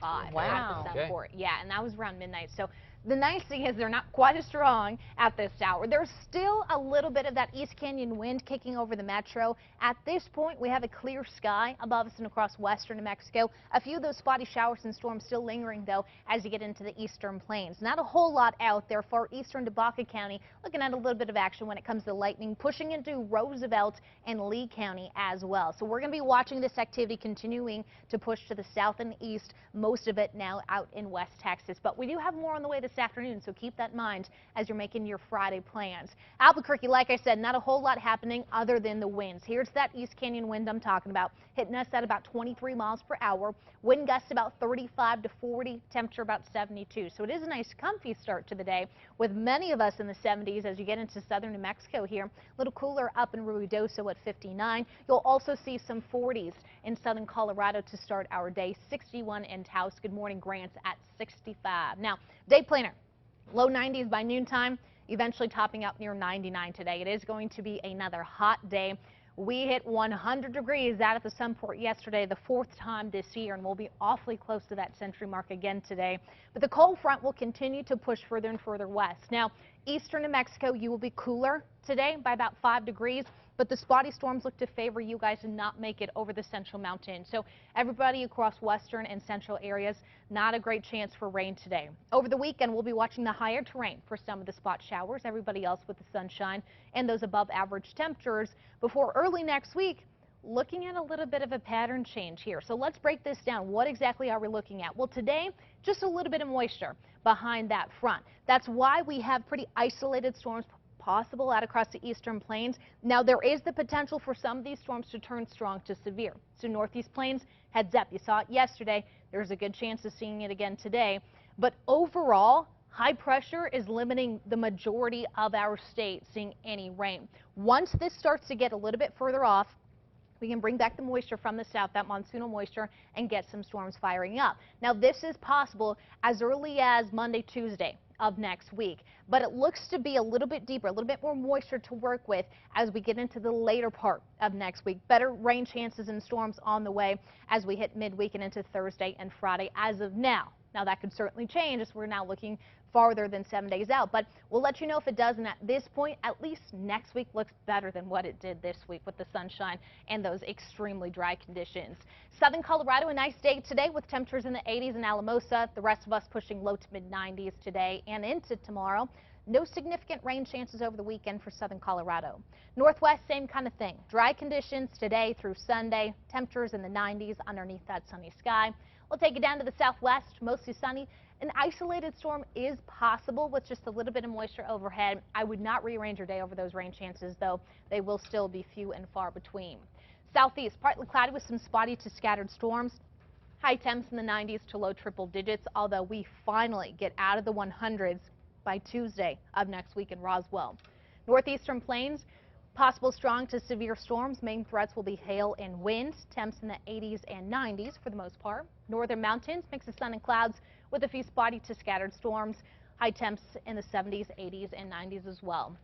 35 Wow. at the Sunport. Yeah, and that was around midnight. So the nice thing is they're not quite as strong at this hour. There's still a little bit of that East Canyon wind kicking over the metro. At this point, we have a clear sky above us and across western New Mexico. A few of those spotty showers and storms still lingering, though, as you get into the eastern plains. Not a whole lot out there. Far eastern to Baca County, looking at a little bit of action when it comes to lightning, pushing into Roosevelt and Lee County as well. So we're going to be watching this activity continuing to push to the south and east, most of it now out in West Texas. But we do have more on the way this afternoon, so keep that in mind as you're making your Friday plans. Albuquerque, like I said, not a whole lot happening other than the winds. Here's that East Canyon wind I'm talking about, hitting us at about 23 miles per hour. Wind gusts about 35 to 40, temperature about 72. So it is a nice comfy start to the day, with many of us in the 70s as you get into southern New Mexico here. A little cooler up in Ruidoso at 59. You'll also see some 40s in southern Colorado to start our day. 61 in Taos. Good morning, Grants at 65. Now, day planner, low 90s by noontime, eventually topping out near 99 today. It is going to be another hot day. We hit 100 degrees out at the Sunport yesterday, the 4th time this year, and we'll be awfully close to that century mark again today. But the cold front will continue to push further and further west. Now, eastern New Mexico, you will be cooler today by about 5 degrees. But the spotty storms look to favor you guys and not make it over the central mountains. So everybody across western and central areas, not a great chance for rain today. Over the weekend, we'll be watching the higher terrain for some of the spot showers. Everybody else with the sunshine and those above average temperatures before early next week. Looking at a little bit of a pattern change here. So let's break this down. What exactly are we looking at? Well, today, just a little bit of moisture behind that front. That's why we have pretty isolated storms possible out across the eastern plains. Now, there is the potential for some of these storms to turn strong to severe. So northeast plains, heads up. You saw it yesterday. There's a good chance of seeing it again today. But overall, high pressure is limiting the majority of our state seeing any rain. Once this starts to get a little bit further off, we can bring back the moisture from the south, that monsoonal moisture, and get some storms firing up. Now, this is possible as early as Monday, Tuesday of next week, but it looks to be a little bit deeper, a little bit more moisture to work with as we get into the later part of next week. Better rain chances and storms on the way as we hit midweek and into Thursday and Friday as of now. Now, that could certainly change as we're now looking farther than 7 days out, but we'll let you know if it does. And at this point, at least next week looks better than what it did this week with the sunshine and those extremely dry conditions. Southern Colorado, a nice day today with temperatures in the 80s in Alamosa. The rest of us pushing low to mid 90s today and into tomorrow. No significant rain chances over the weekend for southern Colorado. Northwest, same kind of thing. Dry conditions today through Sunday. Temperatures in the 90s underneath that sunny sky. We'll take it down to the southwest, mostly sunny. An isolated storm is possible with just a little bit of moisture overhead. I would not rearrange your day over those rain chances, though. They will still be few and far between. Southeast, partly cloudy with some spotty to scattered storms. High temps in the 90s to low triple digits, although we finally get out of the 100s by Tuesday of next week in Roswell. Northeastern plains, possible strong to severe storms. Main threats will be hail and wind. Temps in the 80s and 90s for the most part. Northern mountains, mix of sun and clouds with a few spotty to scattered storms. High temps in the 70s, 80s, and 90s as well.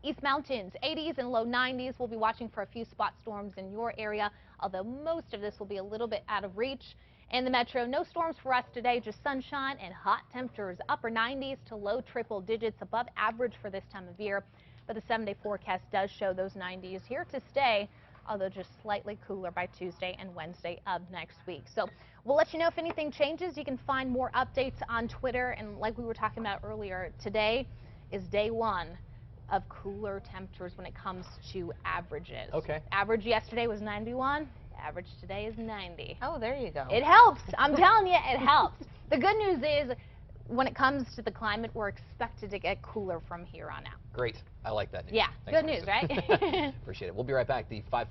East Mountains, 80s and low 90s. We'll be watching for a few spot storms in your area, although most of this will be a little bit out of reach. In the metro, no storms for us today, just sunshine and hot temperatures. Upper 90s to low triple digits, above average for this time of year. But the 7-day forecast does show those 90s here to stay, although just slightly cooler by Tuesday and Wednesday of next week. So we'll let you know if anything changes. You can find more updates on Twitter. And like we were talking about earlier, today is day 1 of cooler temperatures when it comes to averages. Okay. Average yesterday was 91. Average today is 90. Oh, there you go. It helps. I'm telling you, it helps. The good news is, when it comes to the climate, we're expected to get cooler from here on out. Great. I like that news. Yeah, Thanks, good news, Kristen. right? Appreciate it. We'll be right back. The 5